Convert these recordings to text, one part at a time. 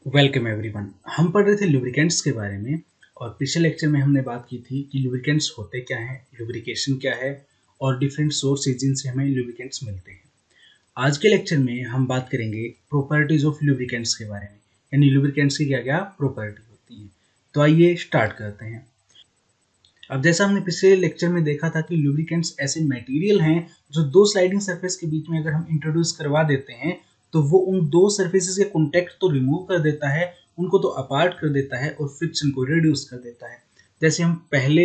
Welcome everyone. हम पढ़ रहे थे लुब्रिकेंट्स के बारे में और पिछले लेक्चर में हमने बात की थी कि लुब्रिकेंट्स होते क्या हैं, लुब्रिकेशन क्या है और डिफरेंट सोर्सेज जिनसे हमें लुब्रिकेंट्स मिलते हैं। आज के लेक्चर में हम बात करेंगे प्रॉपर्टीज ऑफ लुब्रिकेंट्स के बारे में, यानी लुब्रिकेंट्स की क्या क्या प्रॉपर्टी होती हैं। तो आइए स्टार्ट करते हैं। अब जैसा हमने पिछले लेक्चर में देखा था कि लुब्रिकेंट्स ऐसे मटेरियल हैं जो दो स्लाइडिंग सरफेस के बीच में अगर हम इंट्रोड्यूस करवा देते हैं तो वो उन दो सरफेसेस के कॉन्टैक्ट तो रिमूव कर देता है, उनको तो अपार्ट कर देता है और फ्रिक्शन को रिड्यूस कर देता है। जैसे हम पहले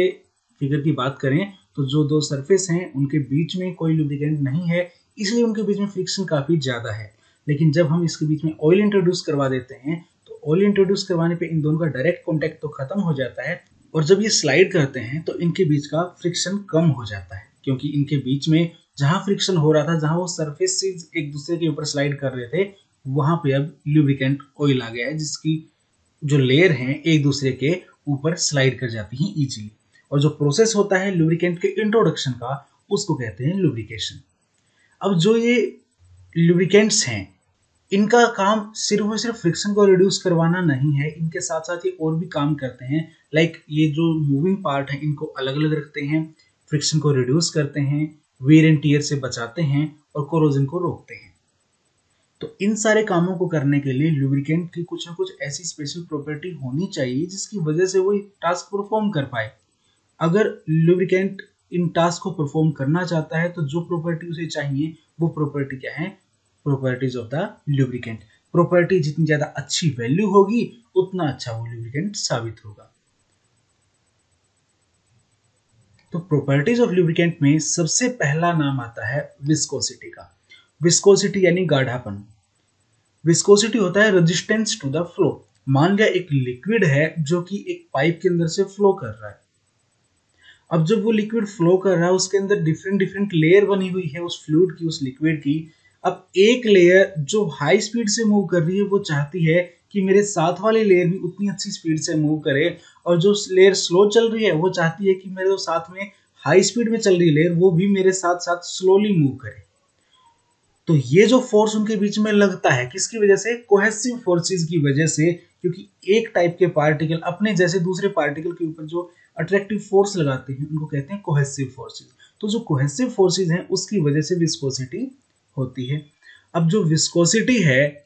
फिगर की बात करें तो जो दो सरफेस हैं उनके बीच में कोई लुब्रिकेंट नहीं है, इसलिए उनके बीच में फ्रिक्शन काफी ज्यादा है। लेकिन जब हम इसके बीच में ऑयल इंट्रोड्यूस करवा देते हैं तो ऑयल इंट्रोड्यूस करवाने पे इन दोनों का डायरेक्ट कॉन्टैक्ट तो खत्म हो जाता है और जब ये स्लाइड करते हैं तो इनके बीच का फ्रिक्शन कम हो जाता है, क्योंकि इनके बीच में जहां फ्रिक्शन हो रहा था, जहां वो सरफेस से एक दूसरे के ऊपर स्लाइड कर रहे थे, वहां पे अब लुब्रिकेंट ऑयल आ गया है जिसकी जो लेयर हैं एक दूसरे के ऊपर स्लाइड कर जाती हैं इजीली। और जो प्रोसेस होता है लुब्रिकेंट के इंट्रोडक्शन का उसको कहते हैं लुब्रिकेशन। अब जो ये लुब्रिकेंट्स हैं इनका काम सिर्फ और सिर्फ फ्रिक्शन को रिड्यूस करवाना नहीं है, इनके साथ साथ ये और भी काम करते हैं। लाइक ये जो मूविंग पार्ट है इनको अलग अलग रखते हैं, फ्रिक्शन को रिड्यूस करते हैं, वेयर एंड टियर से बचाते हैं और कोरोजन को रोकते हैं। तो इन सारे कामों को करने के लिए लुब्रिकेंट की कुछ ना कुछ ऐसी स्पेशल प्रॉपर्टी होनी चाहिए जिसकी वजह से वो टास्क परफॉर्म कर पाए। अगर लुब्रिकेंट इन टास्क को परफॉर्म करना चाहता है तो जो प्रॉपर्टी उसे चाहिए वो प्रॉपर्टी क्या है? Properties of the lubricant. Property जितनी ज्यादा अच्छी वैल्यू होगी उतना अच्छा वो लुब्रिकेंट साबित होगा। तो प्रॉपर्टीज ऑफ लुब्रिकेंट में सबसे पहला नाम आता है विस्कोसिटी का। विस्कोसिटी यानी गाढ़ापन। विस्कोसिटी होता है रेजिस्टेंस टू द फ्लो। मान लिया एक लिक्विड है जो कि एक पाइप के अंदर से फ्लो कर रहा है। अब जब वो लिक्विड फ्लो कर रहा है उसके अंदर डिफरेंट डिफरेंट लेयर बनी हुई है उस फ्लूइड की, उस लिक्विड की। अब एक लेयर जो हाई स्पीड से मूव कर रही है वो चाहती है कि मेरे साथ वाली लेयर भी उतनी अच्छी स्पीड से मूव करे, और जो लेयर स्लो चल रही है वो चाहती है कि मेरे जो साथ में हाई स्पीड में चल रही लेयर वो भी मेरे साथ साथ स्लोली मूव करे। तो ये जो फोर्स उनके बीच में लगता है किसकी वजह से? कोहेसिव फोर्सेस की वजह से, क्योंकि एक टाइप के पार्टिकल अपने जैसे दूसरे पार्टिकल के ऊपर जो अट्रैक्टिव फोर्स लगाते हैं उनको कहते हैं कोहेसिव फोर्सेस। तो जो कोहेसिव फोर्सेस हैं उसकी वजह से विस्कोसिटी होती है। अब जो विस्कोसिटी है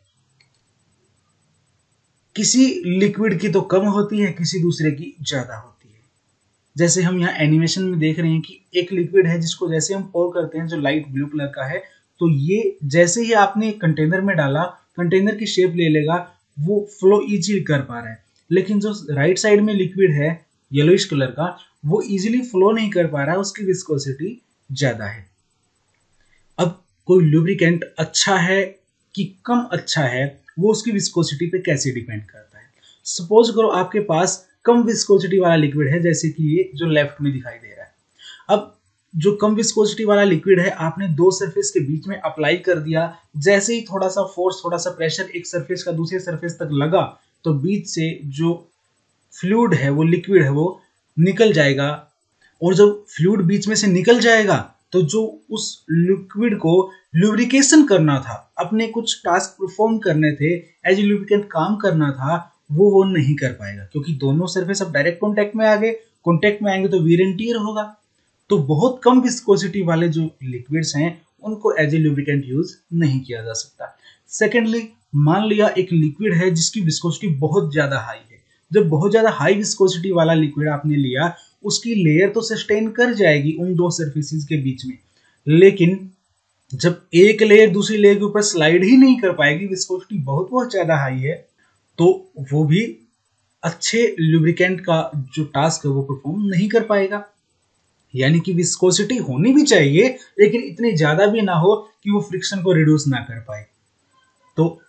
किसी लिक्विड की तो कम होती है, किसी दूसरे की ज्यादा होती है। जैसे हम यहाँ एनिमेशन में देख रहे हैं कि एक लिक्विड है जिसको जैसे हम पोर करते हैं जो लाइट ब्लू कलर का है, तो ये जैसे ही आपने कंटेनर में डाला कंटेनर की शेप ले लेगा, वो फ्लो इजीली कर पा रहा है। लेकिन जो राइट साइड में लिक्विड है येलोइश कलर का वो इजीली फ्लो नहीं कर पा रहा है, उसकी विस्कोसिटी ज्यादा है। अब कोई लुब्रिकेंट अच्छा है कि कम अच्छा है वो उसकी विस्कोसिटी पे कैसे डिपेंड करता है। सपोज करो आपके पास कम विस्कोसिटी वाला लिक्विड है, जैसे कि ये जो लेफ्ट में दिखाई दे रहा है। अब जो कम विस्कोसिटी वाला लिक्विड है आपने दो सरफेस के बीच में अप्लाई कर दिया, जैसे ही थोड़ा सा फोर्स, थोड़ा सा प्रेशर एक सरफेस का दूसरे सरफेस तक लगा तो बीच से जो फ्लूइड है वो लिक्विड है वो निकल जाएगा। और जब फ्लूइड बीच में से निकल जाएगा तो जो उस लिक्विड को लुब्रिकेशन करना था, अपने कुछ टास्क परफॉर्म करने थे, एज ए लुब्रिकेंट काम करना था, वो नहीं कर पाएगा, क्योंकि दोनों सरफेस अब डायरेक्ट कांटेक्ट में आ गए। कांटेक्ट में आएंगे तो वियर एंड टियर होगा। तो बहुत कम विस्कोसिटी वाले जो लिक्विड्स हैं उनको एज ए लुब्रिकेंट यूज नहीं किया जा सकता। सेकेंडली, मान लिया एक लिक्विड है जिसकी विस्कोसिटी बहुत ज्यादा हाई है। जब बहुत ज्यादा हाई विस्कोसिटी वाला लिक्विड आपने लिया उसकी लेयर तो सस्टेन कर जाएगी उन दो सरफेसेस के बीच में, लेकिन जब एक लेयर दूसरी लेयर के ऊपर स्लाइड ही नहीं कर पाएगी, विस्कोसिटी बहुत बहुत ज्यादा हाई है, तो वो भी अच्छे लुब्रिकेंट का जो टास्क है वो परफॉर्म नहीं कर पाएगा। यानी कि विस्कोसिटी होनी भी चाहिए लेकिन इतनी ज्यादा भी ना हो कि वो फ्रिक्शन को रिड्यूस ना कर पाए। तो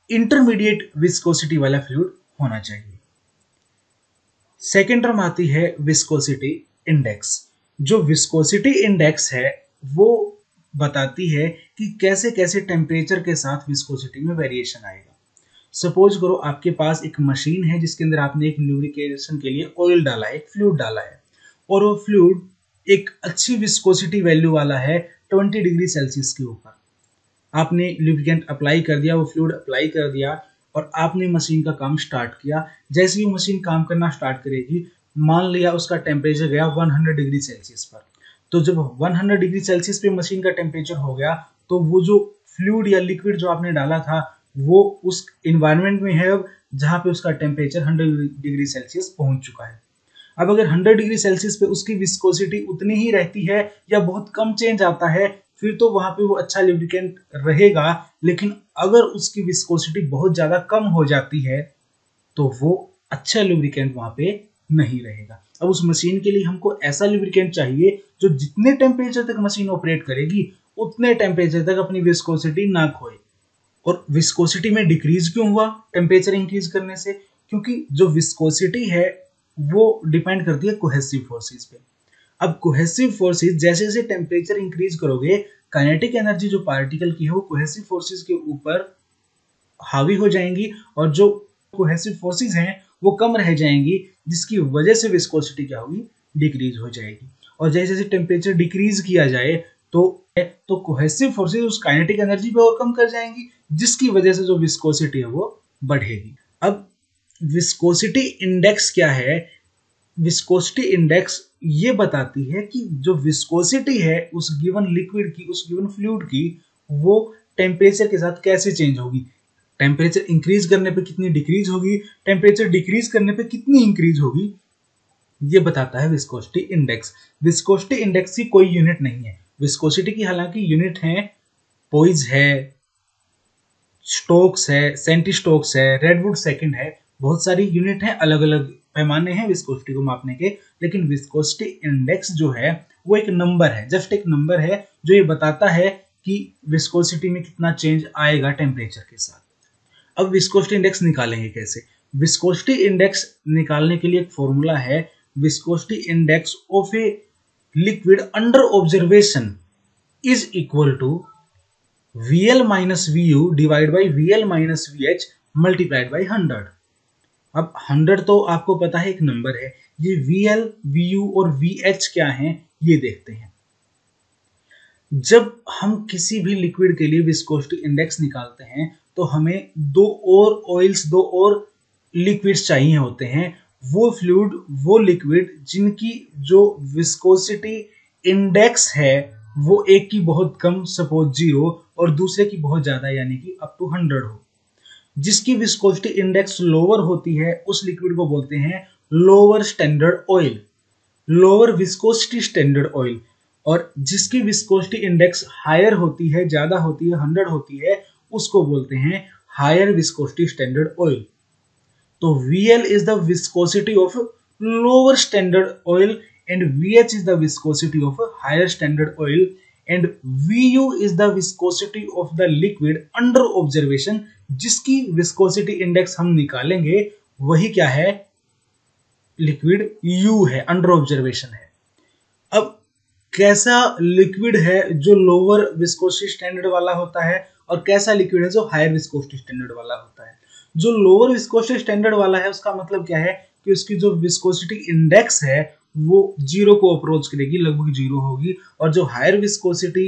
इंटरमीडिएट विस्कोसिटी वाला फ्लूइड होना चाहिए। सेकेंड टर्म आती है विस्कोसिटी इंडेक्स। जो विस्कोसिटी इंडेक्स है वो बताती है कि कैसे कैसे टेम्परेचर के साथ विस्कोसिटी में वेरिएशन आएगा। सपोज करो आपके पास एक मशीन है जिसके अंदर आपने एक लुब्रिकेशन के लिए ऑयल डाला है, एक फ्लूइड डाला है, और वो फ्लूइड एक अच्छी विस्कोसिटी वैल्यू वाला है 20 डिग्री सेल्सियस के ऊपर। आपने लुब्रिकेंट अप्लाई कर दिया, वो फ्लूइड अप्लाई कर दिया, और आपने मशीन का काम स्टार्ट किया। जैसे ही मशीन काम करना स्टार्ट करेगी, मान लिया उसका टेम्परेचर गया 100 डिग्री सेल्सियस पर, तो जब 100 डिग्री सेल्सियस पे मशीन का टेम्परेचर हो गया, तो वो जो फ्लूइड या लिक्विड जो आपने डाला था वो उस इन्वायरमेंट में है अब जहाँ पे उसका टेम्परेचर 100 डिग्री सेल्सियस पहुंच चुका है। अब अगर 100 डिग्री सेल्सियस पे उसकी विस्कोसिटी उतनी ही रहती है या बहुत कम चेंज आता है, फिर तो वहां पे वो अच्छा लुब्रिकेंट रहेगा। लेकिन अगर उसकी विस्कोसिटी बहुत ज्यादा कम हो जाती है तो वो अच्छा लुब्रिकेंट वहां पे नहीं रहेगा। अब उस मशीन के लिए हमको ऐसा लुब्रिकेंट चाहिए जो जितने टेम्परेचर तक मशीन ऑपरेट करेगी उतने टेम्परेचर तक अपनी विस्कोसिटी ना खोए। और विस्कोसिटी में डिक्रीज क्यों हुआ टेम्परेचर इंक्रीज करने से? क्योंकि जो विस्कोसिटी है वो डिपेंड करती है कोहेसिव फोर्सेस पे। अब कोहेसिव फोर्सेस जैसे जैसे टेम्परेचर इंक्रीज करोगे, काइनेटिक एनर्जी जो पार्टिकल की है वो कोहेसिव फोर्सेस के ऊपर हावी हो जाएंगी और जो कोहेसिव फोर्सेस हैं वो कम रह जाएंगी, जिसकी वजह से विस्कोसिटी क्या होगी, डिक्रीज हो जाएगी। और जैसे जैसे टेम्परेचर डिक्रीज किया जाए तो कोहेसिव फोर्सेस उस काइनेटिक एनर्जी पे और कम कर जाएंगी, जिसकी वजह से जो विस्कोसिटी है वो बढ़ेगी। अब विस्कोसिटी इंडेक्स क्या है? विस्कोसिटी इंडेक्स ये बताती है कि जो विस्कोसिटी है उस गिवन लिक्विड की, उस गिवन फ्लूइड की, वो टेम्परेचर के साथ कैसे चेंज होगी। टेम्परेचर इंक्रीज करने पे कितनी डिक्रीज होगी, टेम्परेचर डिक्रीज करने पे कितनी इंक्रीज होगी, ये बताता है विस्कोसिटी इंडेक्स। विस्कोसिटी इंडेक्स की कोई यूनिट नहीं है। विस्कोसिटी की हालांकि यूनिट है, पोइज है, स्टोक्स है, सेंटी स्टोक्स है, रेडवुड सेकंड है, बहुत सारी यूनिट है, अलग अलग पैमाने हैं विस्कोसिटी को मापने के। लेकिन विस्कोसिटी इंडेक्स जो है वो एक नंबर है, जस्ट एक नंबर है जो ये बताता है कि विस्कोसिटी में कितना चेंज आएगा टेम्परेचर के साथ। अब विस्कोसिटी इंडेक्स निकालेंगे कैसे? विस्कोसिटी इंडेक्स निकालने के लिए एक फॉर्मूला है, viscosity index of a liquid under observation is equal to VL minus VU divide by VL minus VH multiplied by 100। अब 100 तो आपको पता है एक नंबर है, ये VL, VU और VH क्या है ये देखते हैं। जब हम किसी भी लिक्विड के लिए विस्कोसिटी इंडेक्स निकालते हैं तो हमें दो और ऑयल्स, दो और लिक्विड्स चाहिए होते हैं। वो फ्लूइड, वो लिक्विड जिनकी जो विस्कोसिटी इंडेक्स है वो एक की बहुत कम, सपोज 0, और दूसरे की बहुत ज्यादा यानी कि अप टू 100 हो। जिसकी विस्कोसिटी इंडेक्स लोअर होती है उस लिक्विड को बोलते हैं lower standard oil, lower viscosity standard oil. और जिसकी विस्कोसिटी इंडेक्स हायर होती है, ज्यादा होती है, 100 होती है, उसको बोलते हैं हायर विस्कोसिटी स्टैंडर्ड ऑयल। तो VL is the viscosity of lower standard oil and VH is the viscosity of a higher standard oil and VU is the viscosity of the liquid under observation। जिसकी viscosity index हम निकालेंगे वही क्या है, liquid U है, under observation है। अब कैसा लिक्विड है जो लोअर विस्कोसिटी स्टैंडर्ड वाला होता है और कैसा लिक्विड है जो हायर विस्कोसिटी स्टैंडर्ड वाला होता है? जो लोअर विस्कोसिटी स्टैंडर्ड वाला है उसका मतलब क्या है कि उसकी जो विस्कोसिटी इंडेक्स है वो 0 को अप्रोच करेगी, लगभग 0 होगी। और जो हायर विस्कोसिटी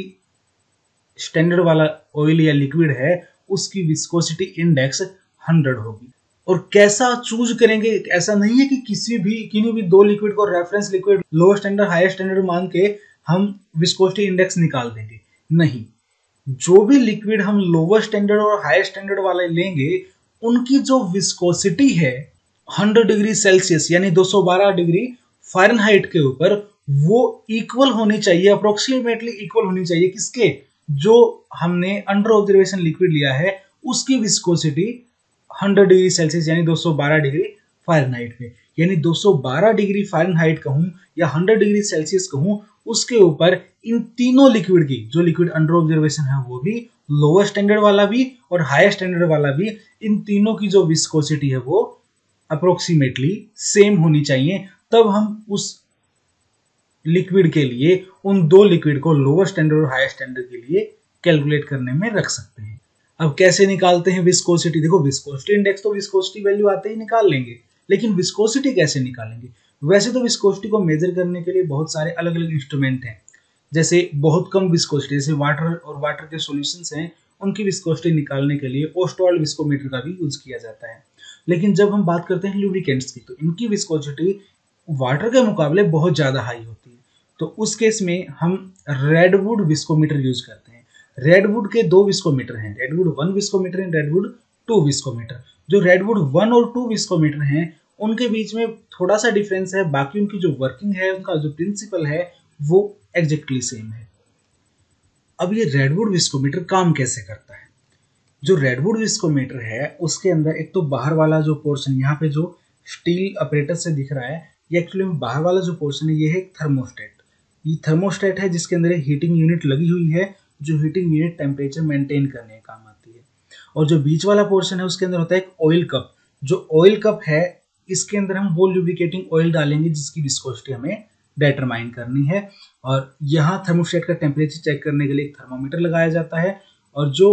स्टैंडर्ड वाला ऑयल या लिक्विड है उसकी विस्कोसिटी इंडेक्स 100 होगी। और कैसा चूज करेंगे? ऐसा नहीं है कि किसी भी दो लिक्विड को reference liquid lower standard higher standard मान के हम विस्कोसिटी इंडेक्स निकाल देंगे, नहीं। जो भी लिक्विड हम लोअर स्टैंडर्ड और हायर स्टैंडर्ड वाले लेंगे उनकी जो विस्कोसिटी है 100 डिग्री सेल्सियस यानी 212 डिग्री फ़ारेनहाइट के ऊपर वो इक्वल होनी चाहिए, अप्रोक्सीमेटली इक्वल होनी चाहिए किसके? जो हमने अंडर ऑब्जर्वेशन लिक्विड लिया है उसकी विस्कोसिटी 100 डिग्री सेल्सियस यानी 212 डिग्री फ़ारेनहाइट पे। यानी 212 डिग्री फ़ारेनहाइट कहूं या 100 डिग्री सेल्सियस कहूं, उसके ऊपर इन तीनों लिक्विड की, जो लिक्विड अंडर ऑब्जर्वेशन है वो भी, लोअर स्टैंडर्ड वाला भी और हायर स्टैंडर्ड वाला भी, इन तीनों की जो विस्कोसिटी है वो अप्रोक्सीमेटली सेम होनी चाहिए। तब हम उस लिक्विड के लिए उन दो लिक्विड को लोअर स्टैंडर्ड और हायर स्टैंडर्ड के लिए कैलकुलेट करने में रख सकते हैं। अब कैसे निकालते हैं विस्कोसिटी? देखो, विस्कोसिटी इंडेक्स तो विस्कोसिटी वैल्यू आते ही निकाल लेंगे, लेकिन विस्कोसिटी कैसे निकालेंगे? वैसे तो विस्कोसिटी को मेजर करने के लिए बहुत सारे अलग अलग इंस्ट्रूमेंट हैं। जैसे बहुत कम विस्कोसिटी, जैसे वाटर और वाटर के सॉल्यूशंस हैं, उनकी विस्कोसिटी निकालने के लिए ओस्टवाल्ड विस्कोमीटर का भी यूज किया जाता है। लेकिन जब हम बात करते हैं लुब्रिकेंट्स की, तो इनकी विस्कोसिटी वाटर के मुकाबले बहुत ज़्यादा हाई होती है। तो उस केस में हम रेडवुड विस्कोमीटर यूज करते हैं। रेडवुड के दो विस्कोमीटर हैं, redwood 1 viscometer and redwood 2 viscometer. जो रेडवुड 1 और 2 विस्कोमीटर हैं उनके बीच में थोड़ा सा डिफरेंस है, बाकी उनकी जो वर्किंग है, उनका जो प्रिंसिपल है वो एग्जैक्टली सेम है। अब ये रेडवुड विस्कोमीटर काम कैसे करता है? जो रेडवुड विस्कोमीटर है उसके अंदर एक तो बाहर वाला जो पोर्शन यहाँ पे जो स्टील अपरेटस से दिख रहा है, ये एक्चुअली में बाहर वाला जो पोर्शन है ये है थर्मोस्टेट। ये थर्मोस्टेट है जिसके अंदर एक हीटिंग यूनिट लगी हुई है, जो हीटिंग यूनिट टेम्परेचर मेंटेन करने का काम आती है। और जो बीच वाला पोर्शन है उसके अंदर होता है एक ऑयल कप। जो ऑयल कप है इसके अंदर हम वो लुब्रिकेटिंग ऑयल डालेंगे जिसकी विस्कोसिटी हमें डिटरमाइन करनी है। और यहाँ थर्मोस्टेट का टेम्परेचर चेक करने के लिए एक थर्मोमीटर लगाया जाता है। और जो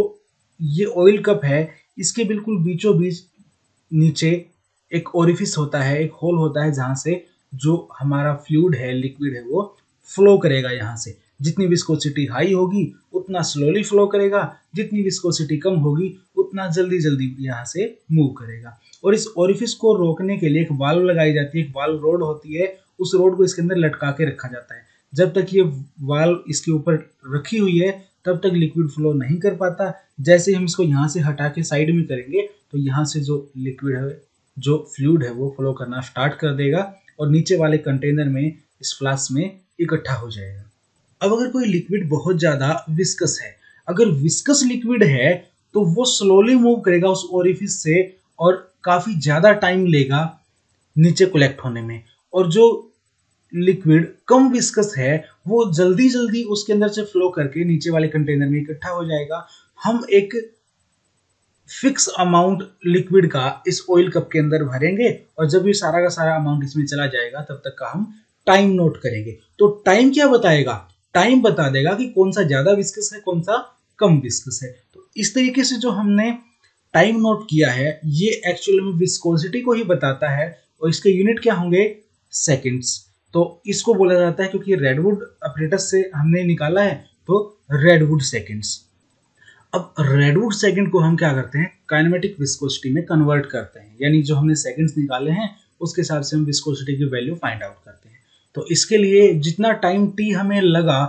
ये ऑयल कप है इसके बिल्कुल बीचों बीच नीचे एक ओरिफिस होता है, एक होल होता है, जहां से जो हमारा फ्लूइड है, लिक्विड है, वो फ्लो करेगा। यहाँ से जितनी विस्कोसिटी हाई होगी उतना स्लोली फ्लो करेगा, जितनी विस्कोसिटी कम होगी उतना जल्दी जल्दी यहाँ से मूव करेगा। और इस ओरिफिस को रोकने के लिए एक वाल्व लगाई जाती है, एक वाल्व रोड होती है, उस रोड को इसके अंदर लटका के रखा जाता है। जब तक ये वाल्व इसके ऊपर रखी हुई है तब तक लिक्विड फ्लो नहीं कर पाता। जैसे हम इसको यहाँ से हटा के साइड में करेंगे तो यहाँ से जो लिक्विड है, जो फ्लूइड है, वो फ्लो करना स्टार्ट कर देगा और नीचे वाले कंटेनर में, इस फ्लास्क में इकट्ठा हो जाएगा। अब अगर कोई लिक्विड बहुत ज्यादा विस्कस है, अगर विस्कस लिक्विड है तो वो स्लोली मूव करेगा उस ओरिफिस से और काफी ज्यादा टाइम लेगा नीचे कलेक्ट होने में। और जो लिक्विड कम विस्कस है वो जल्दी जल्दी उसके अंदर से फ्लो करके नीचे वाले कंटेनर में इकट्ठा हो जाएगा। हम एक फिक्स अमाउंट लिक्विड का इस ऑयल कप के अंदर भरेंगे और जब ये सारा का सारा अमाउंट इसमें चला जाएगा तब तक का हम टाइम नोट करेंगे। तो टाइम क्या बताएगा? टाइम बता देगा कि कौन सा ज्यादा विस्कस है, कौन सा कम विस्कस है। तो इस तरीके से जो हमने टाइम नोट किया है ये एक्चुअली में विस्कोसिटी को ही बताता है और इसके यूनिट क्या होंगे? सेकेंड्स। तो इसको बोला जाता है, क्योंकि रेडवुड अपरेटस से हमने निकाला है, तो रेडवुड सेकेंड्स। अब रेडवुड सेकंड को हम क्या करते हैं? काइनेमेटिक विस्कोसिटी में कन्वर्ट करते हैं, यानी जो हमने सेकंड्स निकाले हैं उसके हिसाब से हम विस्कोसिटी की वैल्यू फाइंड आउट करते हैं। तो इसके लिए जितना टाइम टी हमें लगा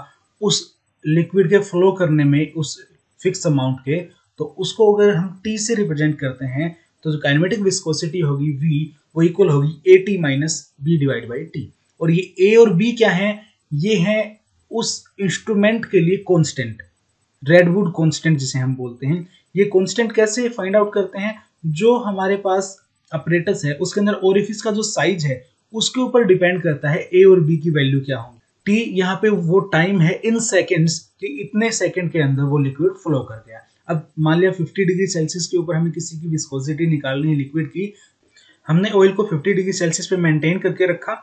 उस लिक्विड के फ्लो करने में, उस फिक्स अमाउंट के, तो उसको अगर हम टी से रिप्रेजेंट करते हैं तो जो काइनेमेटिक विस्कोसिटी होगी वी, वो इक्वल होगी A T minus B divide by T. और ये ए और बी क्या है? ये है उस इंस्ट्रूमेंट के लिए कांस्टेंट, रेडवुड कांस्टेंट जिसे हम बोलते हैं। ये कांस्टेंट कैसे फाइंड आउट करते हैं? जो हमारे पास अपरेटस है उसके अंदर ओरिफिस का जो साइज है उसके ऊपर डिपेंड करता है ए और बी की वैल्यू क्या होगी। टी यहाँ पे वो टाइम है इन सेकेंड्स कि इतने सेकंड के अंदर वो लिक्विड फ्लो कर गया। अब मान लिया 50 डिग्री सेल्सियस के ऊपर हमें किसी की विस्कोसिटी निकालनी है लिक्विड की, हमने ऑयल को 50 डिग्री सेल्सियस पे मेंटेन करके रखा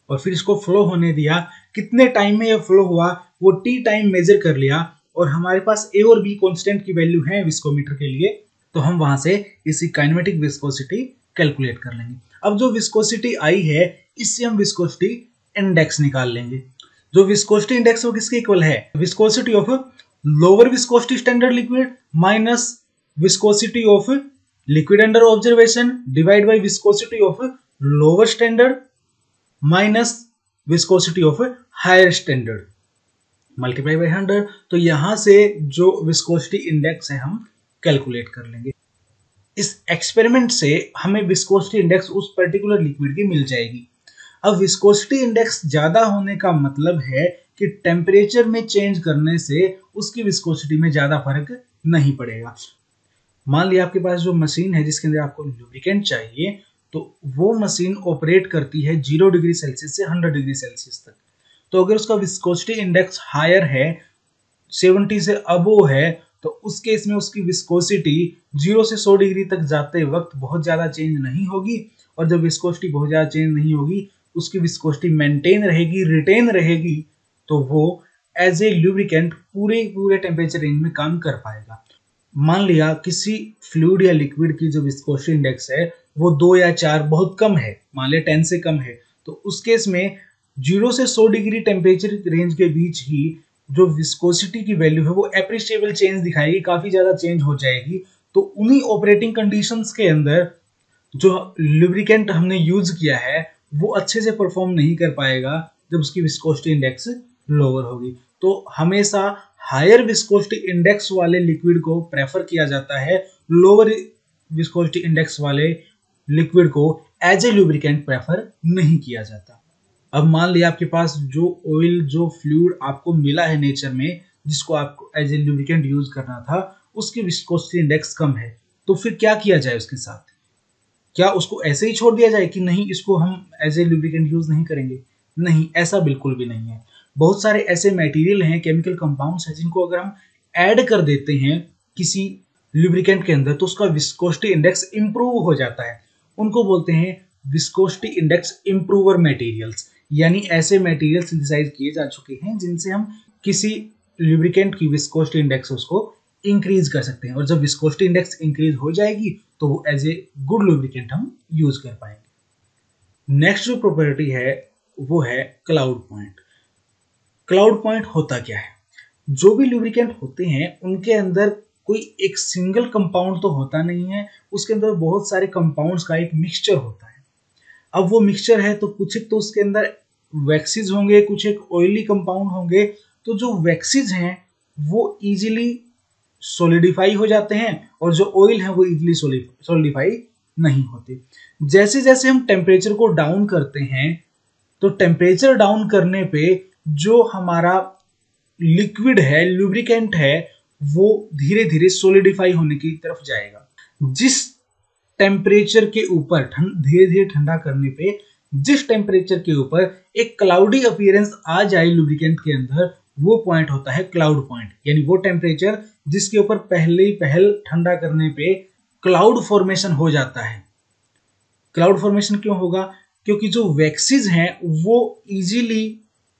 और फिर इसको फ्लो होने दिया। कितने टाइम में ये फ्लो हुआ वो टी टाइम मेजर कर लिया और हमारे पास ए और बी कांस्टेंट की वैल्यू है विस्कोमीटर के लिए, तो हम वहां से इसी काइनेमेटिक विस्कोसिटी कैलकुलेट कर लेंगे। अब जो विस्कोसिटी आई है इससे हम विस्कोसिटी इंडेक्स निकाल लेंगे। जो विस्कोसिटी इंडेक्स वो किसके इक्वल है? Viscosity of lower viscosity standard liquid minus viscosity of liquid under observation divide by viscosity of lower standard minus viscosity of higher standard multiply by 100। तो यहां से जो विस्कोसिटी इंडेक्स है हम कैलकुलेट कर लेंगे। इस एक्सपेरिमेंट से हमें विस्कोसिटी इंडेक्स उस पर्टिकुलर लिक्विड की मिल जाएगी। अब विस्कोसिटी इंडेक्स ज्यादा होने का मतलब है कि टेम्परेचर में चेंज करने से उसकी विस्कोसिटी में ज्यादा फर्क नहीं पड़ेगा। मान लिया आपके पास जो मशीन है जिसके अंदर आपको लुब्रिकेंट चाहिए, तो वो मशीन ऑपरेट करती है 0 डिग्री सेल्सियस से 100 डिग्री सेल्सियस तक। तो अगर उसका विस्कोसिटी इंडेक्स हायर है, 70 से अबो है, तो उस केस में उसकी विस्कोसिटी 0 से 100 डिग्री तक जाते वक्त बहुत ज्यादा चेंज नहीं होगी। और जब विस्कोसिटी बहुत ज्यादा चेंज नहीं होगी, उसकी विस्कोसिटी मेंटेन रहेगी, रिटेन रहेगी, तो वो एज ए ल्यूब्रिकेंट पूरे टेम्परेचर रेंज में काम कर पाएगा। मान लिया किसी फ्लूइड या लिक्विड की जो विस्कोसिटी इंडेक्स है वो 2 या 4 बहुत कम है, मान लिया 10 से कम है, तो उस केस में 0 से 100 डिग्री टेम्परेचर रेंज के बीच ही जो विस्कोसिटी की वैल्यू है वो एप्रिशिएबल चेंज दिखाएगी, काफी ज्यादा चेंज हो जाएगी। तो उन्हीं ऑपरेटिंग कंडीशंस के अंदर जो लुब्रिकेंट हमने यूज किया है वो अच्छे से परफॉर्म नहीं कर पाएगा जब उसकी विस्कोसिटी इंडेक्स लोअर होगी। तो हमेशा हायर विस्कोसिटी इंडेक्स वाले लिक्विड को प्रेफर किया जाता है, लोअर विस्कोसिटी इंडेक्स वाले लिक्विड को एज ए लुब्रिकेंट प्रेफर नहीं किया जाता। अब मान लिया आपके पास जो ऑयल, जो फ्लूइड आपको मिला है नेचर में, जिसको आपको एज ए लुब्रिकेंट यूज करना था, उसकी विस्कोसिटी इंडेक्स कम है, तो फिर क्या किया जाए उसके साथ? क्या उसको ऐसे ही छोड़ दिया जाए कि नहीं इसको हम एज ए लुब्रिकेंट यूज नहीं करेंगे? नहीं, ऐसा बिल्कुल भी नहीं है। बहुत सारे ऐसे मटेरियल हैं, केमिकल कंपाउंड्स हैं, जिनको अगर हम ऐड कर देते हैं किसी लुब्रिकेंट के अंदर तो उसका विस्कोसिटी इंडेक्स इंप्रूव हो जाता है। उनको बोलते हैं विस्कोसिटी इंडेक्स इंप्रूवर मटेरियल्स, यानी ऐसे मटेरियल सिंथेसाइज किए जा चुके हैं जिनसे हम किसी लुब्रिकेंट की विस्कोसिटी इंडेक्स उसको इंक्रीज कर सकते हैं, और जब विस्कोसिटी इंडेक्स इंक्रीज हो जाएगी तो वो एज ए गुड लुब्रिकेंट हम यूज कर पाएंगे। नेक्स्ट जो प्रॉपर्टी है वो है क्लाउड पॉइंट। क्लाउड पॉइंट होता क्या है? जो भी लुब्रिकेंट होते हैं उनके अंदर कोई एक सिंगल कंपाउंड तो होता नहीं है, उसके अंदर बहुत सारे कंपाउंड्स का एक मिक्सचर होता है। अब वो मिक्सचर है तो कुछ एक तो उसके अंदर वैक्सीज होंगे, कुछ एक ऑयली कंपाउंड होंगे। तो जो वैक्सीज हैं वो इजीली सोलिडिफाई हो जाते हैं और जो ऑयल है वो इजीली सोलिडिफाई नहीं होते। जैसे जैसे हम टेम्परेचर को डाउन करते हैं तो टेम्परेचर डाउन करने पे जो हमारा लिक्विड है, लुब्रिकेंट है, वो धीरे धीरे सोलिडिफाई होने की तरफ जाएगा। जिस टेम्परेचर के ऊपर धीरे धीरे ठंडा करने पे जिस टेम्परेचर के ऊपर एक क्लाउडी अपीयरेंस आ जाए लुब्रिकेंट के अंदर, वो पॉइंट होता है क्लाउड पॉइंट। यानी वो टेम्परेचर जिसके ऊपर पहल ठंडा करने पे क्लाउड फॉर्मेशन हो जाता है। क्लाउड फॉर्मेशन क्यों होगा? क्योंकि जो वैक्सीज हैं वो इजीली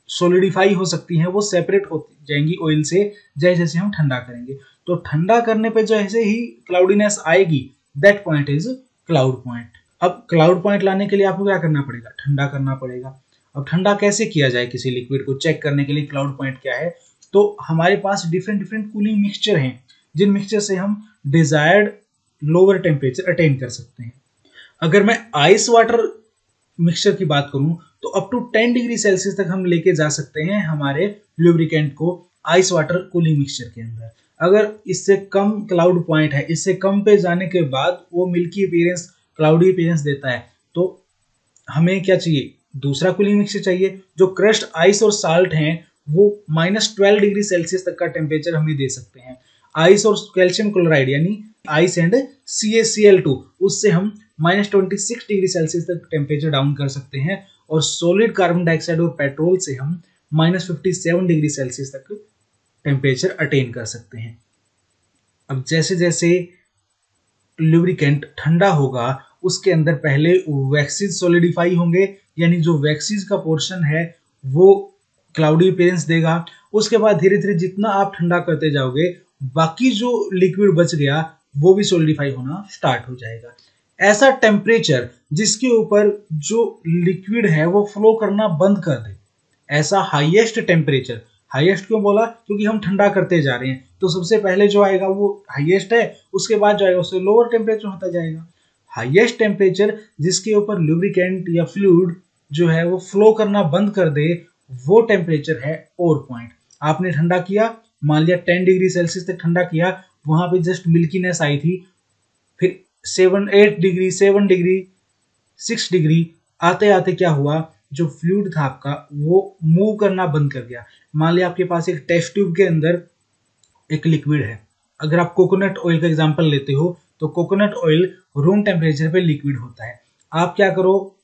सोलिडिफाई हो सकती हैं, वो सेपरेट हो जाएंगी ऑयल से जैसे जैसे हम ठंडा करेंगे। तो ठंडा करने पे जैसे ही क्लाउडीनेस आएगी, that point is cloud point. अब क्लाउड पॉइंट लाने के लिए आपको क्या करना पड़ेगा? ठंडा करना पड़ेगा। अब ठंडा कैसे किया जाए किसी लिक्विड को चेक करने के लिए क्लाउड पॉइंट क्या है? तो हमारे पास डिफरेंट डिफरेंट कूलिंग मिक्सचर हैं, जिन मिक्सचर से हम डिजायर्ड लोअर टेम्परेचर अटेन कर सकते हैं। अगर मैं आइस वाटर मिक्सचर की बात करूं तो अप टू 10 डिग्री सेल्सियस तक हम लेके जा सकते हैं हमारे लुब्रिकेंट को आइस वाटर कूलिंग मिक्सचर के अंदर। अगर इससे कम क्लाउड पॉइंट है, इससे कम पे जाने के बाद वो मिल्की अपीयरेंस, क्लाउडी अपीयरेंस देता है, तो हमें क्या चाहिए? दूसरा कूलिंग मिक्सचर चाहिए। जो क्रश्ड आइस और साल्ट हैं वो -12 डिग्री सेल्सियस तक का टेम्परेचर हमें दे सकते हैं। आइस और कैल्शियम क्लोराइड यानी आइस एंड CaCl2, उससे हम -26 डिग्री सेल्सियस तक टेम्परेचर डाउन कर सकते हैं। और सॉलिड कार्बन डाइऑक्साइड और पेट्रोल से हम -57 डिग्री सेल्सियस तक टेम्परेचर अटेन कर सकते हैं। अब जैसे जैसे लुब्रिकेंट ठंडा होगा उसके अंदर पहले वैक्सीज सॉलिडिफाई होंगे, यानी जो वैक्सीज का पोर्शन है वो क्लाउडी अपीयरेंस देगा। उसके बाद धीरे धीरे जितना आप ठंडा करते जाओगे बाकी जो लिक्विड बच गया वो भी सॉलिडिफाई होना स्टार्ट हो जाएगा। ऐसा टेम्परेचर जिसके ऊपर जो लिक्विड है वो फ्लो करना बंद कर दे, ऐसा हाईएस्ट टेम्परेचर। हाईएस्ट क्यों बोला? क्योंकि हम ठंडा करते जा रहे हैं, तो सबसे पहले जो आएगा वो हाईएस्ट है, उसके बाद जो आएगा उससे लोअर टेम्परेचर होता जाएगा। हाईएस्ट टेम्परेचर जिसके ऊपर लुब्रिकेंट या फ्लूइड जो है वो फ्लो करना बंद कर दे, वो टेम्परेचर है ओर पॉइंट। आपने ठंडा किया, मान लिया 10 डिग्री सेल्सियस तक ठंडा किया, वहां पे जस्ट मिल्कीनेस आई थी, फिर 8 डिग्री, 7 डिग्री, 6 डिग्री आते आते क्या हुआ? जो फ्लूइड था आपका वो मूव करना बंद कर गया। मान लिया आपके पास एक टेस्ट ट्यूब के अंदर एक लिक्विड है। अगर आप कोकोनट ऑयल का एग्जांपल लेते हो तो कोकोनट ऑयल रूम टेम्परेचर पे लिक्विड होता है। आप क्या करो?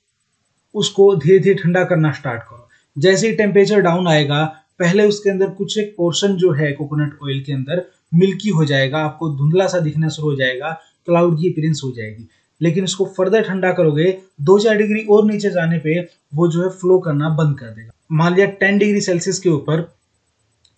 उसको धीरे धीरे ठंडा करना स्टार्ट करो। जैसे ही टेम्परेचर डाउन आएगा, पहले उसके अंदर कुछ एक पोर्शन जो है कोकोनट ऑयल के अंदर मिल्की हो जाएगा, आपको धुंधला सा दिखना शुरू हो जाएगा, क्लाउड की अपीयरेंस हो जाएगी। लेकिन इसको फर्दर ठंडा करोगे 2-4 डिग्री और नीचे जाने पे वो जो है फ्लो करना बंद कर देगा। मान लिया 10 डिग्री सेल्सियस के ऊपर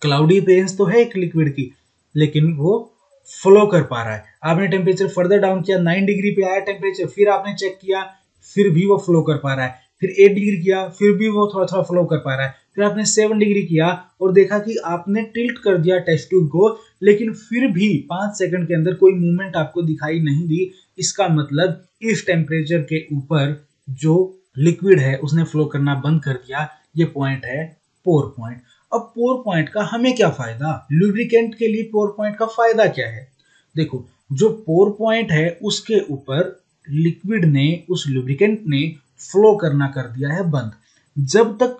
क्लाउडी अपीयरेंस तो है एक लिक्विड की, लेकिन वो फ्लो कर पा रहा है। आपने टेम्परेचर फर्दर डाउन किया, 9 डिग्री पे आया टेम्परेचर, फिर आपने चेक किया, फिर भी वो फ्लो कर पा रहा है। फिर 8 डिग्री किया, फिर भी वो थोड़ा थोड़ा फ्लो कर पा रहा है। फिर आपने 7 डिग्री किया और देखा कि आपने टिल्ट कर दिया टेस्ट ट्यूब को, लेकिन फिर भी 5 सेकंड के अंदर कोई मूवमेंट आपको दिखाई नहीं दी। इसका मतलब इस टेम्परेचर के ऊपर जो लिक्विड है उसने फ्लो करना बंद कर दिया। ये पॉइंट है पोर पॉइंट। अब पोर पॉइंट का हमें क्या फायदा, लुब्रिकेंट के लिए पोर पॉइंट का फायदा क्या है? देखो, जो पोर पॉइंट है उसके ऊपर लिक्विड ने, उस लुब्रिकेंट ने फ्लो करना कर दिया है बंद। जब तक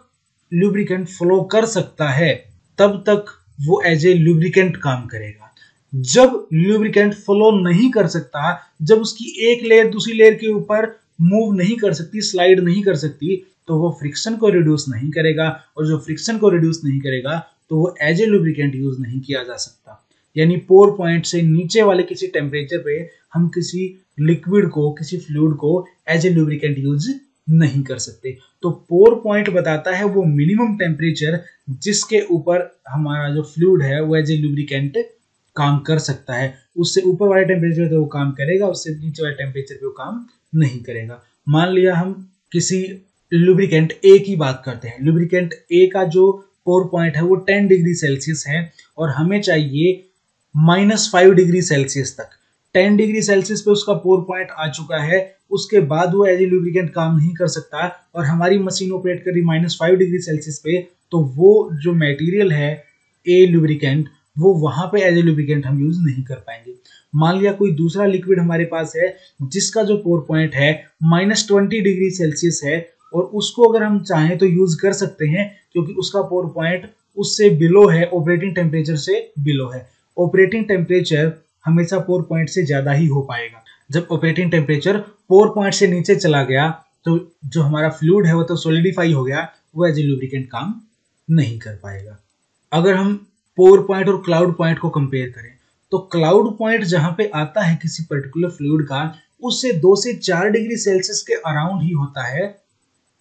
लुब्रिकेंट फ्लो कर सकता है तब तक वो एज ए लुब्रिकेंट काम करेगा। जब लुब्रिकेंट फ्लो नहीं कर सकता, जब उसकी एक लेयर दूसरी लेयर के ऊपर मूव नहीं कर सकती, स्लाइड नहीं कर सकती, तो वो फ्रिक्शन को रिड्यूस नहीं करेगा, और जो फ्रिक्शन को रिड्यूस नहीं करेगा तो वो एज ए लुब्रिकेंट यूज नहीं किया जा सकता। यानी पोर पॉइंट से नीचे वाले किसी टेम्परेचर पे हम किसी लिक्विड को, किसी फ्लूइड को एज ए लुब्रिकेंट यूज नहीं कर सकते। तो पोर पॉइंट बताता है वो मिनिमम टेम्परेचर जिसके ऊपर हमारा जो फ्लूइड है वो एज ए लुब्रिकेंट काम कर सकता है। उससे ऊपर वाले टेम्परेचर पे वो काम करेगा, उससे नीचे वाले टेम्परेचर पे वो काम नहीं करेगा। मान लिया हम किसी लुब्रिकेंट ए की बात करते हैं। लुब्रिकेंट ए का जो पोर पॉइंट है वो 10 डिग्री सेल्सियस है और हमें चाहिए -5 डिग्री सेल्सियस तक। 10 डिग्री सेल्सियस पे उसका पोर पॉइंट आ चुका है, उसके बाद वो एज ए लुब्रिकेंट काम नहीं कर सकता और हमारी मशीन ऑपरेट कर रही -5 डिग्री सेल्सियस पे, तो वो जो मटेरियल है ए लुब्रिकेंट, वो वहां पे एज ए लुब्रिकेंट हम यूज नहीं कर पाएंगे। मान लिया कोई दूसरा लिक्विड हमारे पास है जिसका जो पोर पॉइंट है -20 डिग्री सेल्सियस है, और उसको अगर हम चाहें तो यूज कर सकते हैं क्योंकि उसका पोर पॉइंट उससे बिलो है, ऑपरेटिंग टेम्परेचर से बिलो है। ऑपरेटिंग टेम्परेचर हमेशा पोर पॉइंट से ज्यादा ही हो पाएगा। जब ऑपरेटिंग टेम्परेचर पोर पॉइंट से नीचे चला गया तो जो हमारा फ्लूइड है वो तो सॉलिडिफाई हो गया, वो एज ए लुब्रिकेंट काम नहीं कर पाएगा। अगर हम पोर पॉइंट और क्लाउड पॉइंट को कंपेयर करें तो क्लाउड पॉइंट जहां पे आता है किसी पर्टिकुलर फ्लूइड का, उससे 2 से 4 डिग्री सेल्सियस के अराउंड ही होता है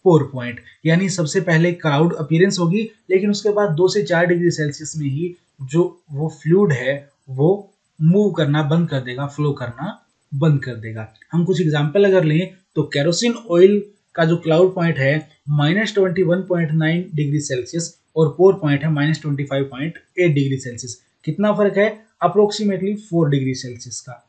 पोर पॉइंट। यानी सबसे पहले क्लाउड अपीयरेंस होगी, लेकिन उसके बाद 2 से 4 डिग्री सेल्सियस में ही जो वो फ्लूइड है वो मूव करना बंद कर देगा, फ्लो करना बंद कर देगा। हम कुछ एग्जांपल अगर लें तो केरोसिन ऑयल का जो क्लाउड पॉइंट है -21.9 डिग्री सेल्सियस और पोर पॉइंट है -25.8 डिग्री सेल्सियस। कितना फर्क है? अप्रोक्सीमेटली 4 डिग्री सेल्सियस का।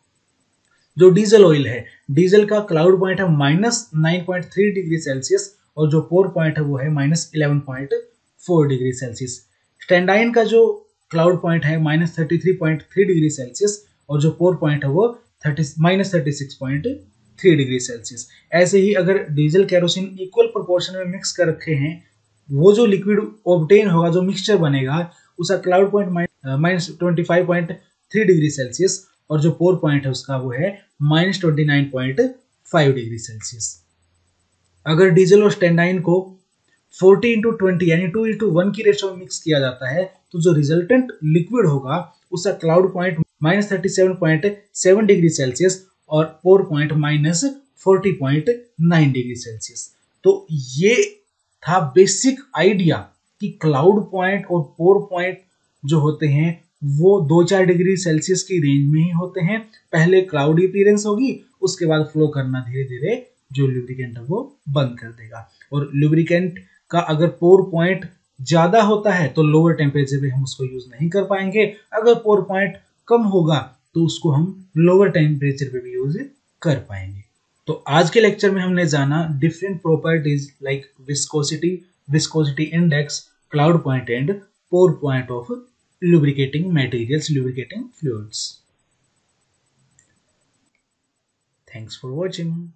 जो डीजल ऑयल है, डीजल का क्लाउड पॉइंट है -9.3 डिग्री सेल्सियस और जो पोर पॉइंट है वो है -11.4 डिग्री सेल्सियस। स्टैंडाइन का जो क्लाउड पॉइंट है -33.3 डिग्री सेल्सियस और जो पोर पॉइंट है वो -36.3 डिग्री सेल्सियस। ऐसे ही अगर डीजल केरोसिन इक्वल प्रोपोर्शन में मिक्स कर रखे हैं, वो जो लिक्विड ऑब्टेन होगा, जो मिक्सचर बनेगा, उसका क्लाउड पॉइंट -25.3 डिग्री सेल्सियस और जो पोर पॉइंट है उसका वो है -29.5 डिग्री सेल्सियस। अगर डीजल और स्टैंडाइन को 40:20 यानी 2:1 की रेशो में मिक्स किया जाता है तो जो रिजल्टेंट लिक्विड होगा उसका क्लाउड पॉइंट -37.7 डिग्री सेल्सियस और पोर पॉइंट -40.9 डिग्री सेल्सियस। तो ये था बेसिक आइडिया कि क्लाउड पॉइंट और पोर पॉइंट जो होते हैं वो 2-4 डिग्री सेल्सियस की रेंज में ही होते हैं। पहले क्लाउडी अपीयरेंस होगी, उसके बाद फ्लो करना धीरे धीरे जो लुब्रिकेंट है वो बंद कर देगा। और लुब्रिकेंट का अगर पोर पॉइंट ज्यादा होता है तो लोअर टेम्परेचर पे हम उसको यूज नहीं कर पाएंगे, अगर पोर पॉइंट कम होगा तो उसको हम लोअर टेम्परेचर पे भी यूज कर पाएंगे। तो आज के लेक्चर में हमने जाना different properties like viscosity, viscosity index, cloud point and pour point of lubricating materials, lubricating fluids. Thanks for watching.